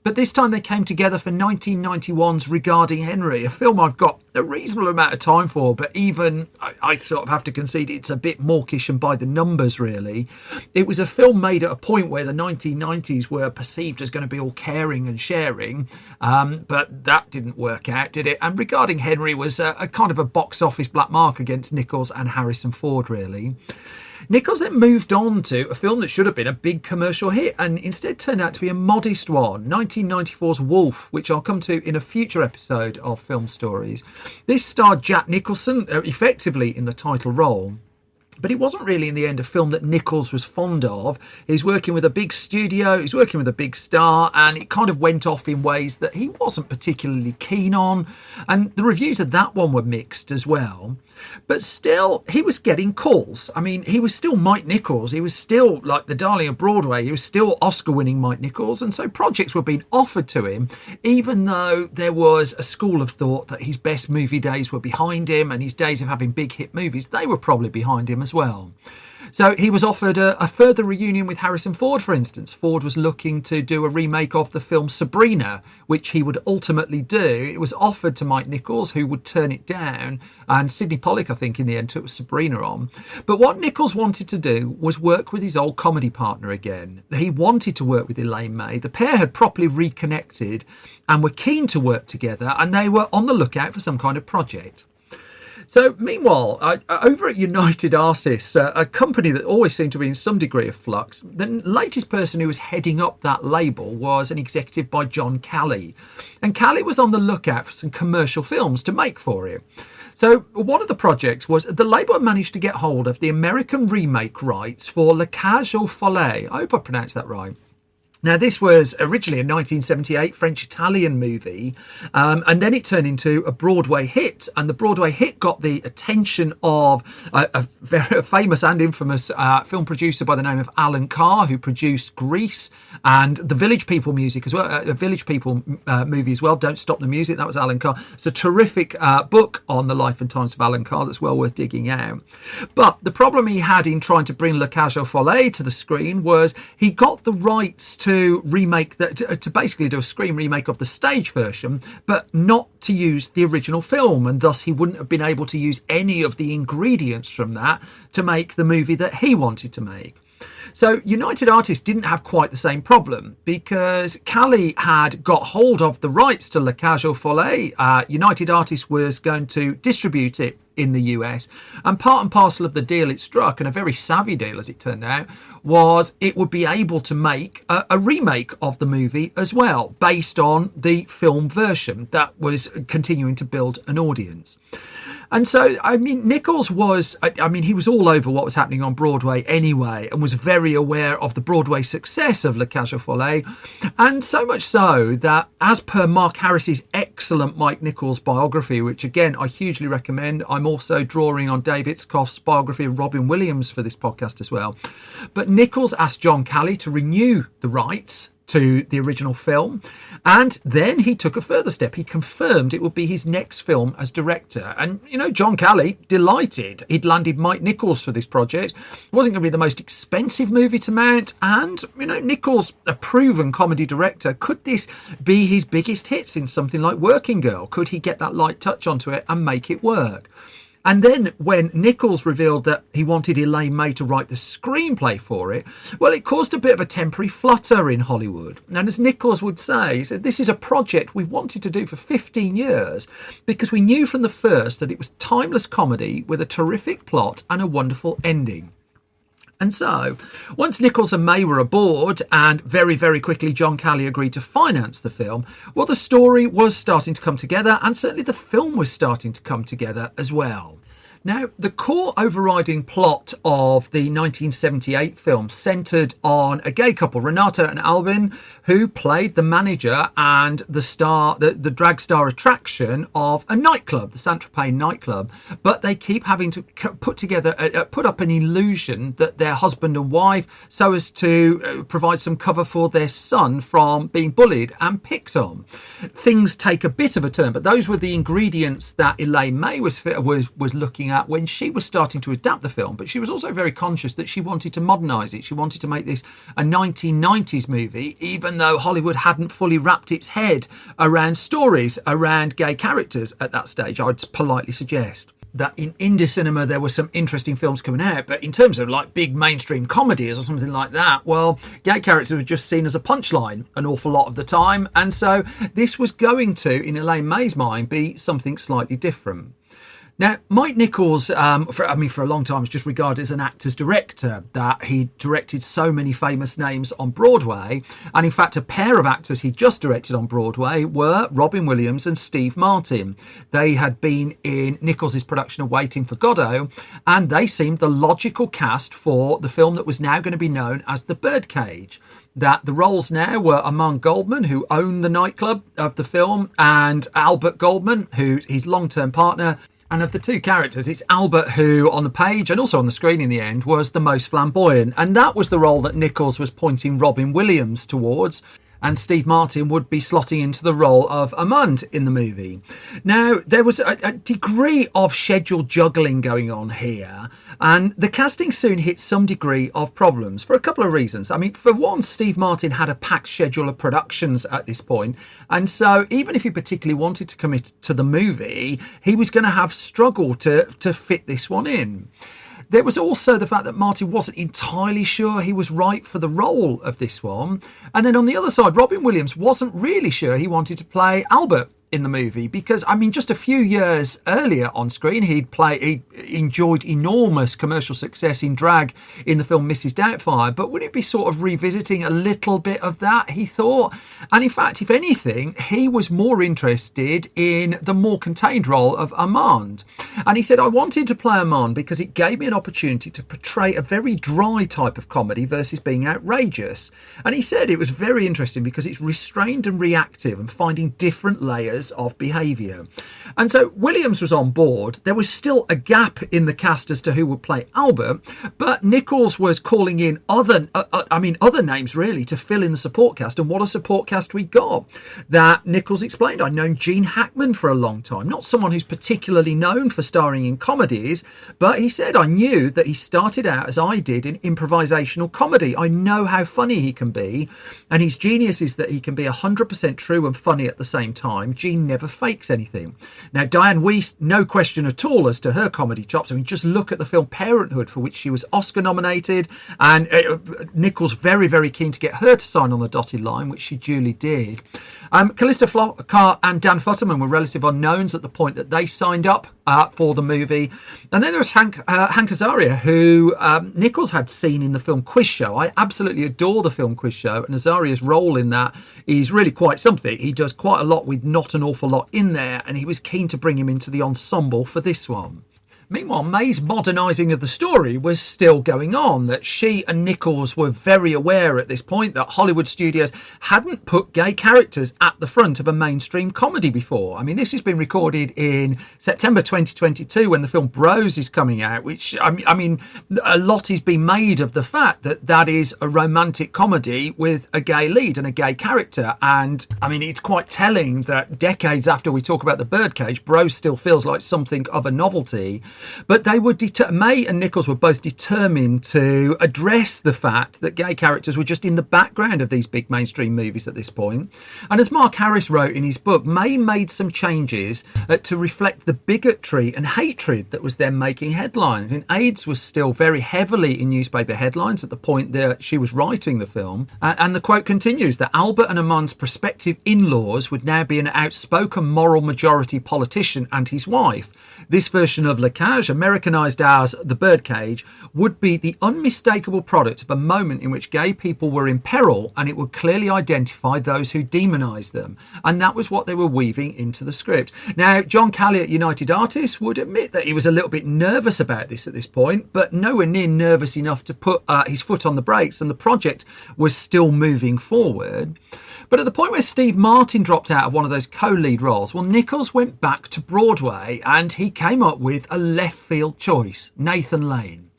But this time they came together for 1991's Regarding Henry, a film I've got a reasonable amount of time for, but even I sort of have to concede it's a bit mawkish and by the numbers, really. It was a film made at a point where the 1990s were perceived as going to be all caring and sharing, but that didn't work out, did it? And Regarding Henry was a kind of a box office black mark against Nichols and Harrison Ford, really. Nichols then moved on to a film that should have been a big commercial hit and instead turned out to be a modest one, 1994's Wolf, which I'll come to in a future episode of Film Stories. This starred Jack Nicholson, effectively in the title role. But it wasn't really in the end a film that Nichols was fond of. He was working with a big studio, he was working with a big star, and it kind of went off in ways that he wasn't particularly keen on. And the reviews of that one were mixed as well. But still, he was getting calls. I mean, he was still Mike Nichols. He was still like the darling of Broadway. He was still Oscar-winning Mike Nichols. And so projects were being offered to him, even though there was a school of thought that his best movie days were behind him and his days of having big hit movies, they were probably behind him as well. So he was offered a further reunion with Harrison Ford, for instance. Ford was looking to do a remake of the film Sabrina, which he would ultimately do. It was offered to Mike Nichols, who would turn it down. And Sidney Pollack, I think, in the end, took Sabrina on. But what Nichols wanted to do was work with his old comedy partner again. He wanted to work with Elaine May. The pair had properly reconnected and were keen to work together, and they were on the lookout for some kind of project. So, meanwhile, over at United Artists, a company that always seemed to be in some degree of flux, the latest person who was heading up that label was an executive by John Calley. And Calley was on the lookout for some commercial films to make for him. So one of the projects was the label had managed to get hold of the American remake rights for La Cage aux Folles. I hope I pronounced that right. Now, this was originally a 1978 French-Italian movie, and then it turned into a Broadway hit, and the Broadway hit got the attention of a very famous and infamous film producer by the name of Alan Carr, who produced Grease and the Village People music as well, a Village People movie as well, Don't Stop the Music, that was Alan Carr. It's a terrific book on the life and times of Alan Carr that's well worth digging out. But the problem he had in trying to bring La Cage aux Folles to the screen was he got the rights to remake that, to basically do a screen remake of the stage version, but not to use the original film, and thus he wouldn't have been able to use any of the ingredients from that to make the movie that he wanted to make. So United Artists didn't have quite the same problem because Calley had got hold of the rights to La Cage aux Folles. United Artists was going to distribute it in the US, and part and parcel of the deal it struck, and a very savvy deal as it turned out, was it would be able to make a remake of the movie as well, based on the film version that was continuing to build an audience. And so, I mean, Nichols was, he was all over what was happening on Broadway anyway, and was very aware of the Broadway success of La Cage aux Folles. And so much so that, as per Mark Harris's excellent Mike Nichols biography, which again, I hugely recommend, I'm also drawing on Dave Itzkoff's biography of Robin Williams for this podcast as well. But Nichols asked John Calley to renew the rights to the original film, and then he took a further step. He confirmed it would be his next film as director, and John Calley, delighted. He'd landed Mike Nichols for this project. It wasn't going to be the most expensive movie to mount, and Nichols, a proven comedy director, could this be his biggest hits in something like Working Girl? Could he get that light touch onto it and make it work? And then when Nichols revealed that he wanted Elaine May to write the screenplay for it, well, it caused a bit of a temporary flutter in Hollywood. And as Nichols would say, he said, this is a project we wanted to do for 15 years because we knew from the first that it was timeless comedy with a terrific plot and a wonderful ending. And so, once Nichols and May were aboard, and very, very quickly John Calley agreed to finance the film, well, the story was starting to come together, and certainly the film was starting to come together as well. Now, the core overriding plot of the 1978 film centred on a gay couple, Renata and Albin, who played the manager and the drag star attraction of a nightclub, the Saint-Tropez nightclub. But they keep having to put up an illusion that they're husband and wife so as to provide some cover for their son from being bullied and picked on. Things take a bit of a turn, but those were the ingredients that Elaine May was looking at when she was starting to adapt the film, but she was also very conscious that she wanted to modernise it. She wanted to make this a 1990s movie, even though Hollywood hadn't fully wrapped its head around stories around gay characters at that stage, I'd politely suggest. That in indie cinema there were some interesting films coming out, but in terms of like big mainstream comedies or something like that, well, gay characters were just seen as a punchline an awful lot of the time, and so this was going to, in Elaine May's mind, be something slightly different. Now, Mike Nichols, for a long time, was just regarded as an actor's director, that he directed so many famous names on Broadway. And in fact, a pair of actors he just directed on Broadway were Robin Williams and Steve Martin. They had been in Nichols' production of Waiting for Godot, and they seemed the logical cast for the film that was now going to be known as The Birdcage. That the roles now were Armand Goldman, who owned the nightclub of the film, and Albert Goldman, who's his long-term partner. And of the two characters, it's Albert who, on the page and also on the screen in the end, was the most flamboyant. And that was the role that Nichols was pointing Robin Williams towards. And Steve Martin would be slotting into the role of Armand in the movie. Now, there was a degree of schedule juggling going on here, and the casting soon hit some degree of problems for a couple of reasons. I mean, for one, Steve Martin had a packed schedule of productions at this point, and so even if he particularly wanted to commit to the movie, he was going to have struggled to fit this one in. There was also the fact that Martin wasn't entirely sure he was right for the role of this one. And then on the other side, Robin Williams wasn't really sure he wanted to play Albert in the movie, because I mean, just a few years earlier on screen he enjoyed enormous commercial success in drag in the film Mrs. Doubtfire, but would it be sort of revisiting a little bit of that, he thought? And in fact, if anything, he was more interested in the more contained role of Armand. And he said, I wanted to play Armand because it gave me an opportunity to portray a very dry type of comedy versus being outrageous. And he said it was very interesting because it's restrained and reactive and finding different layers of behaviour. And so Williams was on board. There was still a gap in the cast as to who would play Albert, but Nichols was calling in other names really to fill in the support cast. And what a support cast we got. That Nichols explained, I'd known Gene Hackman for a long time, not someone who's particularly known for starring in comedies, but he said, I knew that he started out as I did in improvisational comedy. I know how funny he can be, and his genius is that he can be 100% true and funny at the same time. Gene never fakes anything. Now, Diane Wiest, no question at all as to her comedy chops. I mean, just look at the film Parenthood, for which she was Oscar nominated, and Nichols very, very keen to get her to sign on the dotted line, which she duly did. Callista Flockhart and Dan Futterman were relative unknowns at the point that they signed up for the movie. And then there was Hank Azaria, who Nichols had seen in the film Quiz Show. I absolutely adore the film Quiz Show, and Azaria's role in that is really quite something. He does quite a lot with not an awful lot in there, and he was keen to bring him into the ensemble for this one. Meanwhile, May's modernising of the story was still going on, that she and Nichols were very aware at this point that Hollywood studios hadn't put gay characters at the front of a mainstream comedy before. I mean, this has been recorded in September 2022 when the film Bros is coming out, which, I mean, a lot is being made of the fact that that is a romantic comedy with a gay lead and a gay character. And, I mean, it's quite telling that decades after we talk about The Birdcage, Bros still feels like something of a novelty. But they were May and Nichols were both determined to address the fact that gay characters were just in the background of these big mainstream movies at this point. And as Mark Harris wrote in his book, May made some changes to reflect the bigotry and hatred that was then making headlines. And AIDS was still very heavily in newspaper headlines at the point that she was writing the film. And the quote continues that Albert and Armand's prospective in-laws would now be an outspoken moral majority politician and his wife. This version of Le Birdcage, Americanized as The Birdcage, would be the unmistakable product of a moment in which gay people were in peril, and it would clearly identify those who demonized them. And that was what they were weaving into the script. Now, John Calley at United Artists would admit that he was a little bit nervous about this at this point, but nowhere near nervous enough to put his foot on the brakes, and the project was still moving forward. But at the point where Steve Martin dropped out of one of those co-lead roles, well, Nichols went back to Broadway and he came up with a left field choice, Nathan Lane.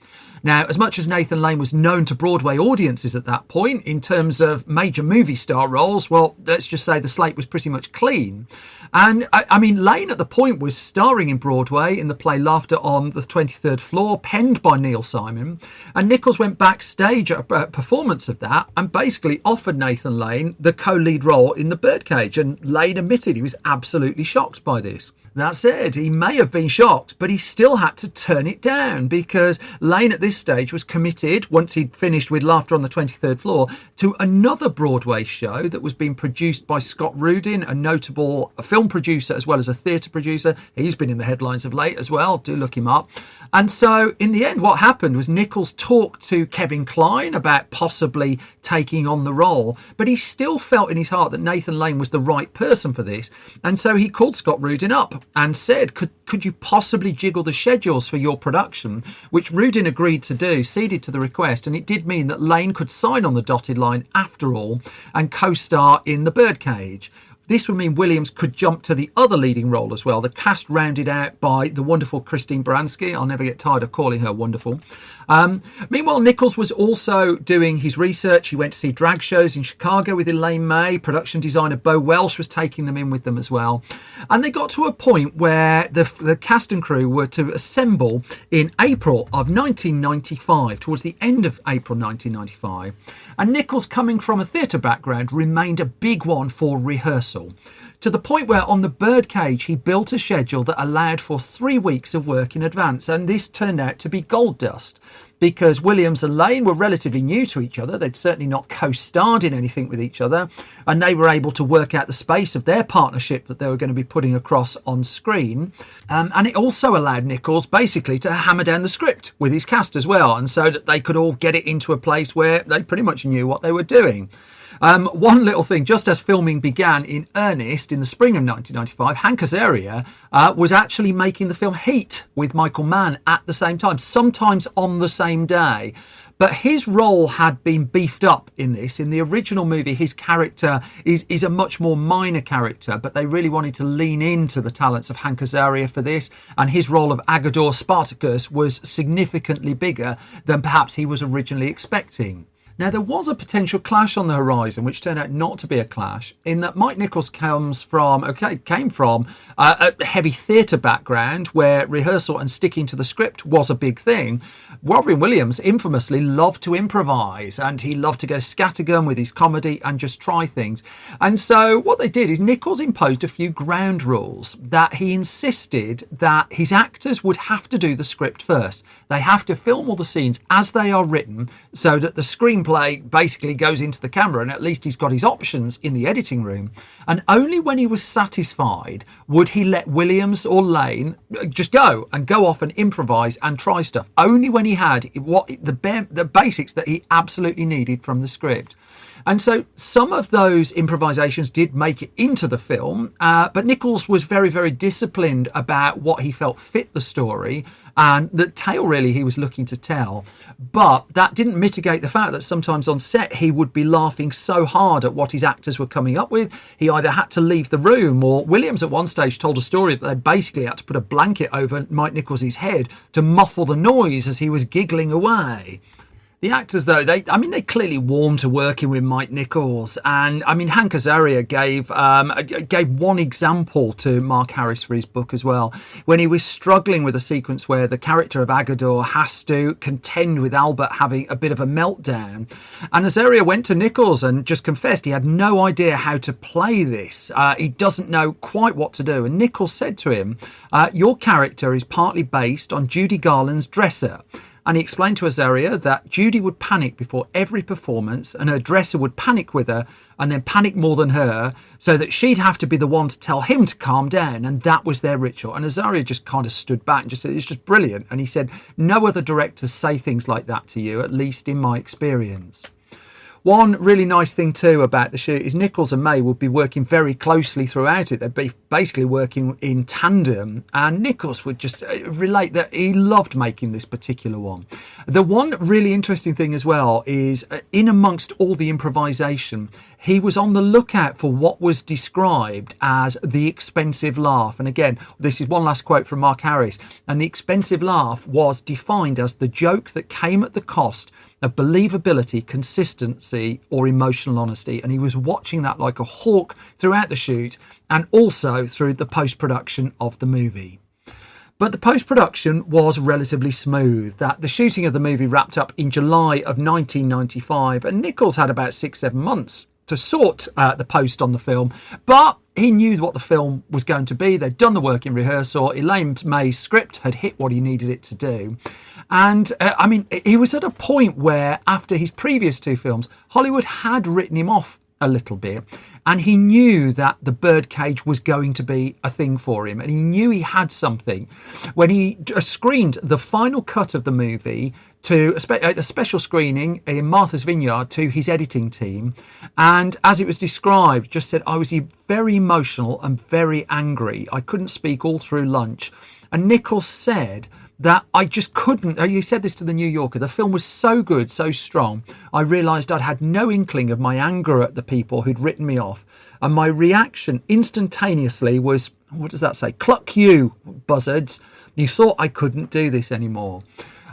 Now, as much as Nathan Lane was known to Broadway audiences at that point in terms of major movie star roles, well, let's just say the slate was pretty much clean. And I mean, Lane at the point was starring in Broadway in the play Laughter on the 23rd Floor, penned by Neil Simon. And Nichols went backstage at a performance of that and basically offered Nathan Lane the co-lead role in The Birdcage. And Lane admitted he was absolutely shocked by this. That said, he may have been shocked, but he still had to turn it down because Lane at this stage was committed, once he'd finished with Laughter on the 23rd Floor, to another Broadway show that was being produced by Scott Rudin, a notable film producer as well as a theatre producer. He's been in the headlines of late as well. Do look him up. And so in the end, what happened was Nichols talked to Kevin Kline about possibly taking on the role, but he still felt in his heart that Nathan Lane was the right person for this. And so he called Scott Rudin up and said, could you possibly jiggle the schedules for your production? Which Rudin agreed to do, ceded to the request, and it did mean that Lane could sign on the dotted line after all and co-star in The Birdcage. This would mean Williams could jump to the other leading role as well, the cast rounded out by the wonderful Christine Baranski. I'll never get tired of calling her wonderful. Meanwhile, Nichols was also doing his research. He went to see drag shows in Chicago with Elaine May. Production designer Bo Welsh was taking them in with them as well. And they got to a point where the cast and crew were to assemble in April of 1995, towards the end of April 1995. And Nichols, coming from a theatre background, remained a big one for rehearsal, to the point where on The Birdcage he built a schedule that allowed for 3 weeks of work in advance, and this turned out to be gold dust because Williams and Lane were relatively new to each other. They'd certainly not co-starred in anything with each other, and they were able to work out the space of their partnership that they were going to be putting across on screen. And it also allowed Nichols basically to hammer down the script with his cast as well, and so that they could all get it into a place where they pretty much knew what they were doing. One little thing, just as filming began in earnest in the spring of 1995, Hank Azaria was actually making the film Heat with Michael Mann at the same time, sometimes on the same day. But his role had been beefed up in this. In the original movie, his character is a much more minor character, but they really wanted to lean into the talents of Hank Azaria for this, and his role of Agador Spartacus was significantly bigger than perhaps he was originally expecting. Now, there was a potential clash on the horizon, which turned out not to be a clash, in that Mike Nichols came from a heavy theatre background where rehearsal and sticking to the script was a big thing. Robin Williams infamously loved to improvise, and he loved to go scattergun with his comedy and just try things. And so what they did is Nichols imposed a few ground rules that he insisted that his actors would have to do the script first. They have to film all the scenes as they are written so that the screenplay basically goes into the camera and at least he's got his options in the editing room. And only when he was satisfied would he let Williams or Lane just go off and improvise and try stuff. Only when he had the basics that he absolutely needed from the script. And so some of those improvisations did make it into the film, but Nichols was very, very disciplined about what he felt fit the story and the tale really he was looking to tell. But that didn't mitigate the fact that sometimes on set he would be laughing so hard at what his actors were coming up with, he either had to leave the room, or Williams at one stage told a story that they basically had to put a blanket over Mike Nichols' head to muffle the noise as he was giggling away. The actors, though, they clearly warmed to working with Mike Nichols. And, Hank Azaria gave one example to Mark Harris for his book as well, when he was struggling with a sequence where the character of Agador has to contend with Albert having a bit of a meltdown. And Azaria went to Nichols and just confessed he had no idea how to play this. He doesn't know quite what to do. And Nichols said to him, your character is partly based on Judy Garland's dresser. And he explained to Azaria that Judy would panic before every performance and her dresser would panic with her and then panic more than her, so that she'd have to be the one to tell him to calm down. And that was their ritual. And Azaria just kind of stood back and just said, it's just brilliant. And he said, no other directors say things like that to you, at least in my experience. One really nice thing too about the shoot is Nichols and May would be working very closely throughout it. They'd be basically working in tandem, and Nichols would just relate that he loved making this particular one. The one really interesting thing as well is in amongst all the improvisation, he was on the lookout for what was described as the expensive laugh. And again, this is one last quote from Mark Harris. And the expensive laugh was defined as the joke that came at the cost of believability, consistency, or emotional honesty. And he was watching that like a hawk throughout the shoot and also through the post-production of the movie. But the post-production was relatively smooth. That the shooting of the movie wrapped up in July of 1995, and Nichols had about 6-7 months to sort the post on the film, but he knew what the film was going to be. They'd done the work in rehearsal. Elaine May's script had hit what he needed it to do. And I mean, he was at a point where after his previous 2 films, Hollywood had written him off a little bit, and he knew that the Birdcage was going to be a thing for him, and he knew he had something. When he screened the final cut of the movie to a special screening in Martha's Vineyard to his editing team, and as it was described, just said, I was very emotional and very angry. I couldn't speak all through lunch. And Nichols said that I just couldn't. He said this to the New Yorker. The film was so good, so strong. I realised I'd had no inkling of my anger at the people who'd written me off. And my reaction instantaneously was, what does that say? Cluck you, buzzards. You thought I couldn't do this anymore.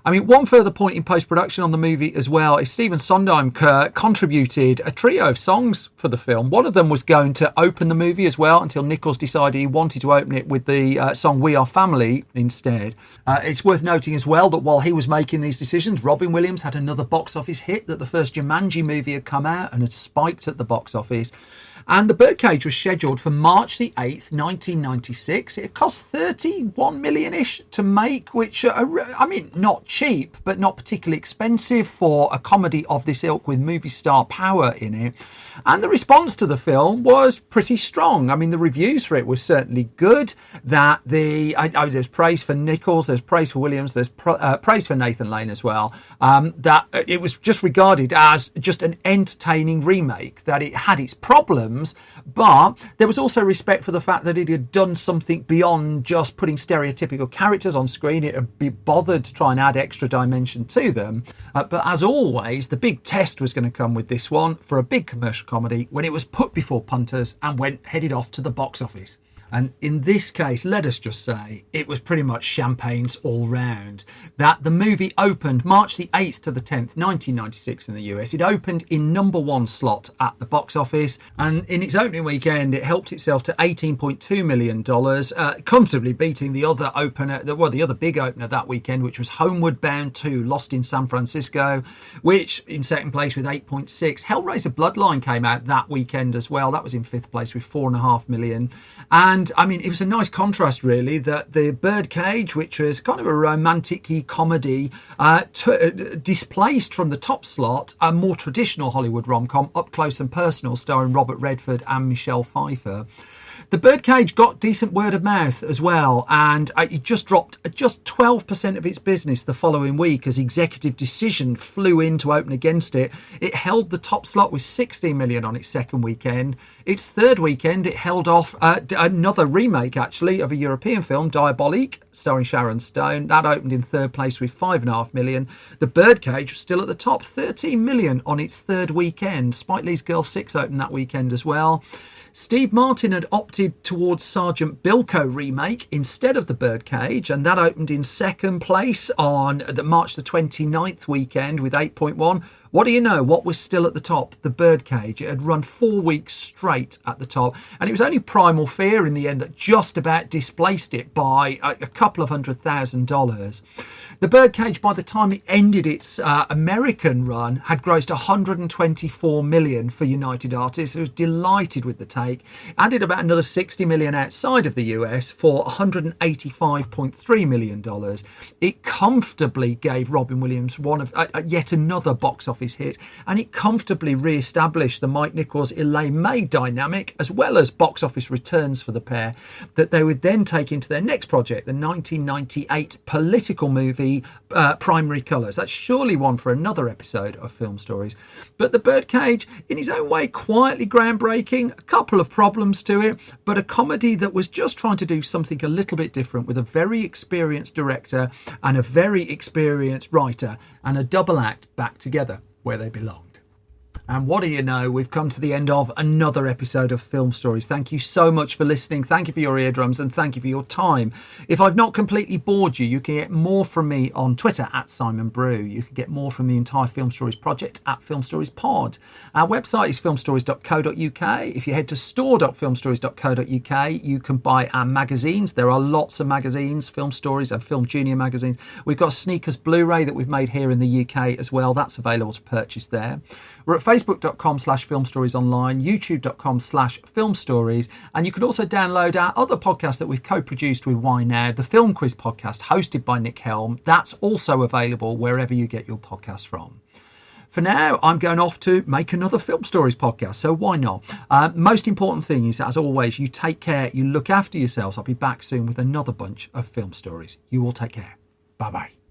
I mean, one further point in post-production on the movie as well is Stephen Sondheim contributed a trio of songs for the film. One of them was going to open the movie as well until Nichols decided he wanted to open it with the song We Are Family instead. It's worth noting as well that while he was making these decisions, Robin Williams had another box office hit, that the first Jumanji movie had come out and had spiked at the box office. And the Birdcage was scheduled for March the 8th, 1996. It cost 31 million-ish to make, which, I mean, not cheap, but not particularly expensive for a comedy of this ilk with movie star power in it. And the response to the film was pretty strong. I mean, the reviews for it were certainly good. That there's praise for Nichols, there's praise for Williams, there's praise for Nathan Lane as well. That it was just regarded as just an entertaining remake, that it had its problems, but there was also respect for the fact that it had done something beyond just putting stereotypical characters on screen. It had been bothered to try and add extra dimension to them. But as always, the big test was going to come with this one for a big commercial comedy when it was put before punters and headed off to the box office. And in this case, let us just say, it was pretty much champagnes all round. That the movie opened March the 8th to the 10th, 1996 in the US. It opened in #1 slot at the box office. And in its opening weekend, it helped itself to $18.2 million, comfortably beating the other opener, the other big opener that weekend, which was Homeward Bound 2, Lost in San Francisco, which in second place with 8.6. Hellraiser Bloodline came out that weekend as well. That was in 5th place with $4.5 million. And I mean, it was a nice contrast, really, that the Birdcage, which was kind of a romantic-y comedy, displaced from the top slot a more traditional Hollywood rom-com, Up Close and Personal, starring Robert Redford and Michelle Pfeiffer. The Birdcage got decent word of mouth as well, and it just dropped just 12% of its business the following week as Executive Decision flew in to open against it. It held the top slot with 16 million on its second weekend. Its third weekend, it held off another remake, actually, of a European film, Diabolique, starring Sharon Stone. That opened in third place with 5.5 million. The Birdcage was still at the top, 13 million on its third weekend. Spike Lee's Girl 6 opened that weekend as well. Steve Martin had opted towards Sergeant Bilko remake instead of the Birdcage, and that opened in second place on the March the 29th weekend with 8.1. What do you know? What was still at the top? The Birdcage. It had run 4 weeks straight at the top, and it was only Primal Fear in the end that just about displaced it by a couple of $100,000. The Birdcage, by the time it ended its American run, had grossed 124 million for United Artists. It was delighted with the take. Added about another 60 million outside of the US for $185.3 million. It comfortably gave Robin Williams one of yet another box office office hit, and it comfortably re-established the Mike Nichols Elaine May dynamic, as well as box office returns for the pair that they would then take into their next project, the 1998 political movie Primary Colours. That's surely one for another episode of Film Stories. But The Birdcage, in his own way, quietly groundbreaking, a couple of problems to it, but a comedy that was just trying to do something a little bit different with a very experienced director and a very experienced writer, and a double act back together where they belonged. And what do you know, we've come to the end of another episode of Film Stories. Thank you so much for listening. Thank you for your eardrums and thank you for your time. If I've not completely bored you, you can get more from me on Twitter at Simon Brew. You can get more from the entire Film Stories project at Film Stories Pod. Our website is filmstories.co.uk. If you head to store.filmstories.co.uk, you can buy our magazines. There are lots of magazines, Film Stories and Film Junior magazines. We've got a Sneakers Blu-ray that we've made here in the UK as well. That's available to purchase there. We're at facebook.com/filmstoriesonline, youtube.com/filmstories, and you can also download our other podcast that we've co-produced with Why Now, the Film Quiz podcast hosted by Nick Helm. That's also available wherever you get your podcasts from. For now, I'm going off to make another Film Stories podcast, so why not? Most important thing is, as always, you take care, you look after yourselves. I'll be back soon with another bunch of Film Stories. You all take care. Bye-bye.